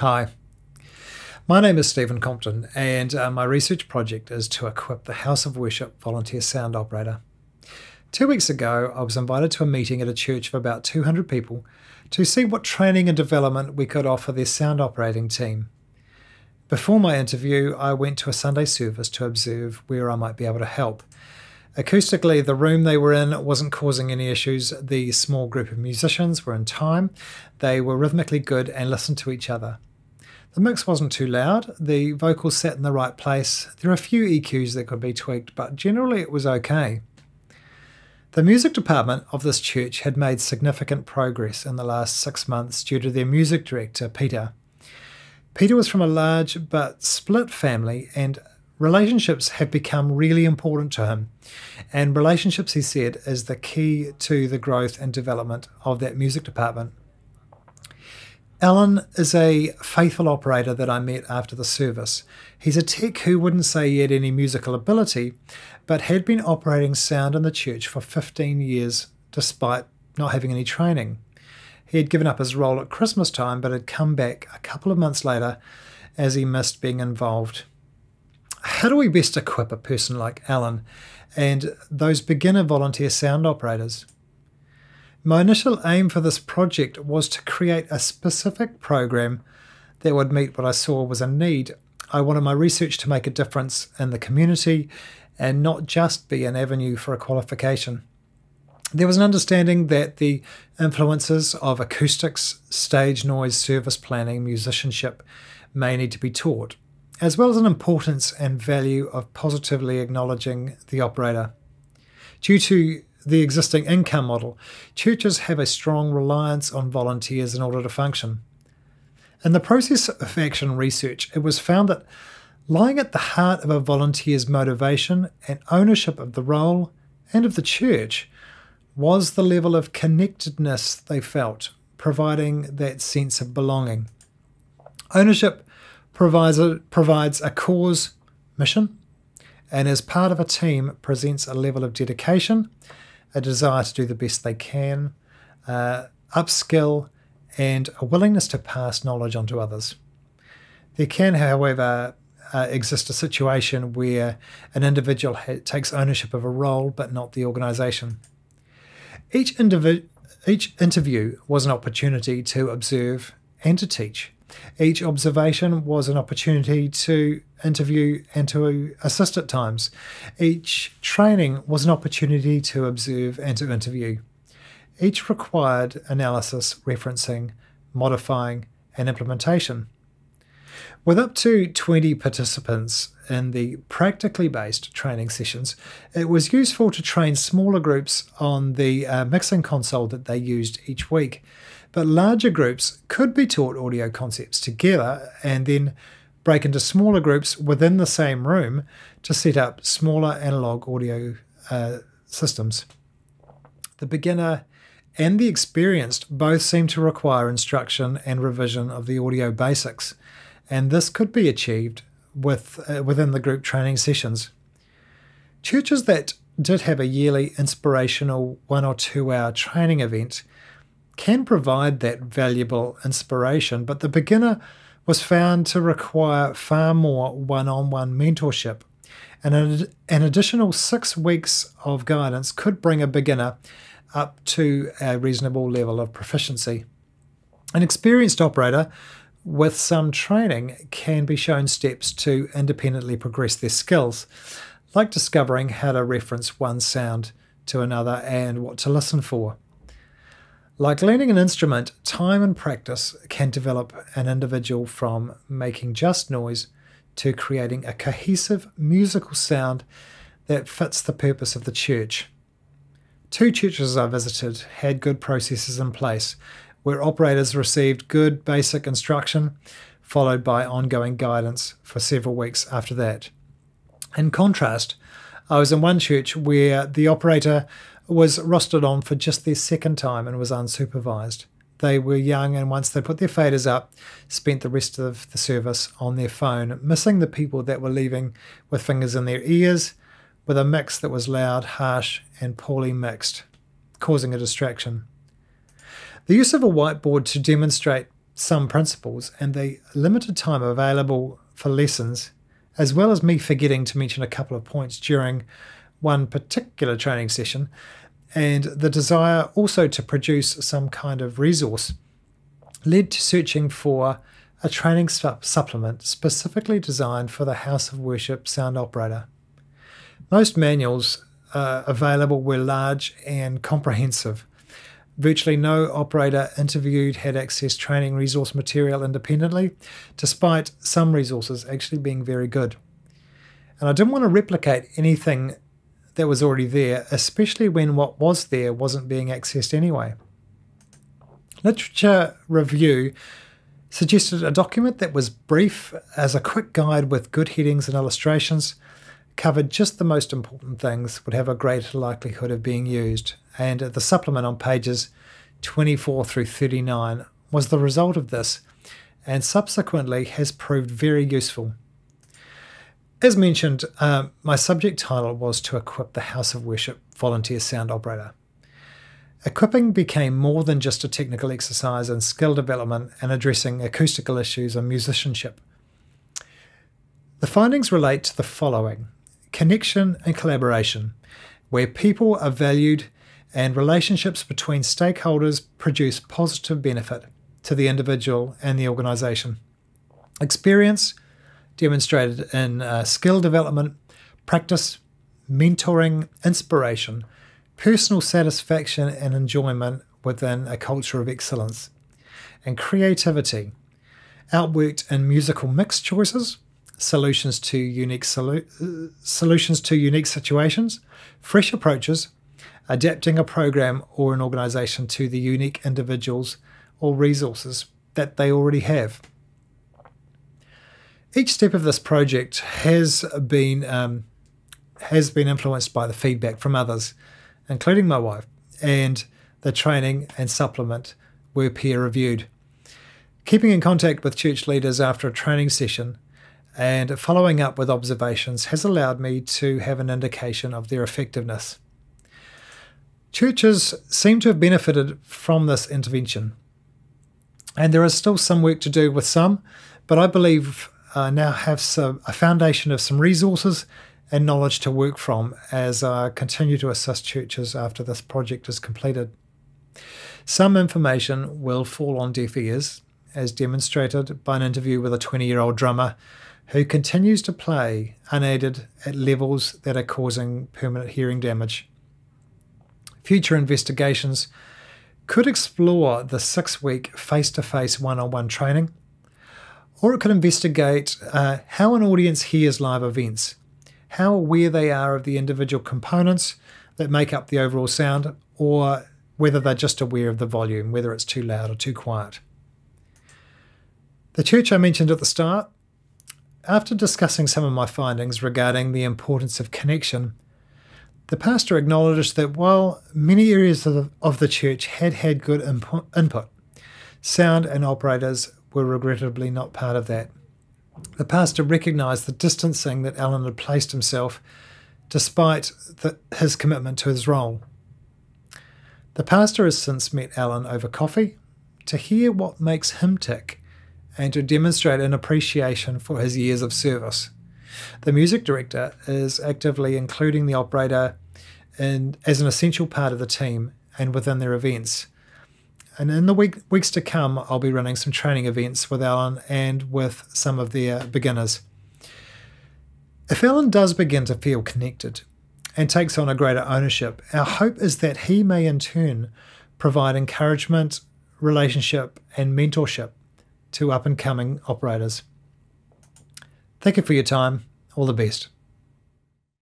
Hi, my name is Stephen Compton, and my research project is to equip the House of Worship volunteer sound operator. 2 weeks ago, I was invited to a meeting at a church of about 200 people to see what training and development we could offer their sound operating team. Before my interview, I went to a Sunday service to observe where I might be able to help. Acoustically, the room they were in wasn't causing any issues. The small group of musicians were in time, they were rhythmically good and listened to each other. The mix wasn't too loud, the vocals sat in the right place, there are a few EQs that could be tweaked, but generally it was okay. The music department of this church had made significant progress in the last 6 months due to their music director, Peter. Peter was from a large but split family, and relationships have become really important to him. And relationships, he said, is the key to the growth and development of that music department. Alan is a faithful operator that I met after the service. He's a tech who wouldn't say he had any musical ability, but had been operating sound in the church for 15 years despite not having any training. He had given up his role at Christmas time, but had come back a couple of months later as he missed being involved. How do we best equip a person like Alan and those beginner volunteer sound operators? My initial aim for this project was to create a specific program that would meet what I saw was a need. I wanted my research to make a difference in the community and not just be an avenue for a qualification. There was an understanding that the influences of acoustics, stage noise, service planning, musicianship may need to be taught, as well as an importance and value of positively acknowledging the operator. Due to the existing income model, churches have a strong reliance on volunteers in order to function. In the process of action research, it was found that lying at the heart of a volunteer's motivation and ownership of the role and of the church was the level of connectedness they felt, providing that sense of belonging. Ownership provides a cause mission, and as part of a team presents a level of dedication, a desire to do the best they can, upskill, and a willingness to pass knowledge on to others. There can, however, exist a situation where an individual takes ownership of a role but not the organisation. Each interview was an opportunity to observe and to teach. Each observation was an opportunity to interview and to assist at times. Each training was an opportunity to observe and to interview. Each required analysis, referencing, modifying, and implementation. With up to 20 participants in the practically based training sessions, it was useful to train smaller groups on the mixing console that they used each week. But larger groups could be taught audio concepts together and then break into smaller groups within the same room to set up smaller analog audio systems. The beginner and the experienced both seem to require instruction and revision of the audio basics, and this could be achieved within the group training sessions. Churches that did have a yearly inspirational 1 or 2 hour training event can provide that valuable inspiration, but the beginner was found to require far more one-on-one mentorship, and an additional 6 weeks of guidance could bring a beginner up to a reasonable level of proficiency. An experienced operator with some training can be shown steps to independently progress their skills, like discovering how to reference one sound to another and what to listen for. Like learning an instrument, time and practice can develop an individual from making just noise to creating a cohesive musical sound that fits the purpose of the church. 2 churches I visited had good processes in place where operators received good basic instruction, followed by ongoing guidance for several weeks after that. In contrast, I was in one church where the operator was rostered on for just their 2nd time and was unsupervised. They were young, and once they put their faders up, spent the rest of the service on their phone, missing the people that were leaving with fingers in their ears, with a mix that was loud, harsh, and poorly mixed, causing a distraction. The use of a whiteboard to demonstrate some principles and the limited time available for lessons, as well as me forgetting to mention a couple of points during one particular training session, and the desire also to produce some kind of resource, led to searching for a training supplement specifically designed for the House of Worship sound operator. Most manuals available were large and comprehensive. Virtually no operator interviewed had accessed training resource material independently, despite some resources actually being very good. And I didn't want to replicate anything that was already there, especially when what was there wasn't being accessed anyway. Literature Review suggested a document that was brief as a quick guide with good headings and illustrations, covered just the most important things, would have a greater likelihood of being used, and the supplement on pages 24 through 39 was the result of this, and subsequently has proved very useful. As mentioned, my subject title was to equip the House of Worship volunteer sound operator. Equipping became more than just a technical exercise in skill development and addressing acoustical issues and musicianship. The findings relate to the following: connection and collaboration, where people are valued and relationships between stakeholders produce positive benefit to the individual and the organisation. Experience demonstrated in skill development, practice, mentoring, inspiration, personal satisfaction and enjoyment within a culture of excellence, and creativity, outworked in musical mix choices, solutions to unique situations, fresh approaches, adapting a program or an organisation to the unique individuals or resources that they already have. Each step of this project has been influenced by the feedback from others, including my wife, and the training and supplement were peer-reviewed. Keeping in contact with church leaders after a training session and following up with observations has allowed me to have an indication of their effectiveness. Churches seem to have benefited from this intervention, and there is still some work to do with some, but I believe now have a foundation of some resources and knowledge to work from as I continue to assist churches after this project is completed. Some information will fall on deaf ears, as demonstrated by an interview with a 20-year-old drummer who continues to play unaided at levels that are causing permanent hearing damage. Future investigations could explore the 6-week face-to-face one-on-one training, or it could investigate how an audience hears live events, how aware they are of the individual components that make up the overall sound, or whether they're just aware of the volume, whether it's too loud or too quiet. The church I mentioned at the start, after discussing some of my findings regarding the importance of connection, the pastor acknowledged that while many areas of the church had good input, sound and operators were regrettably not part of that. The pastor recognised the distancing that Alan had placed himself despite his commitment to his role. The pastor has since met Alan over coffee to hear what makes him tick and to demonstrate an appreciation for his years of service. The music director is actively including the operator as an essential part of the team and within their events. And in the weeks to come, I'll be running some training events with Alan and with some of their beginners. If Alan does begin to feel connected and takes on a greater ownership, our hope is that he may in turn provide encouragement, relationship and mentorship to up-and-coming operators. Thank you for your time. All the best.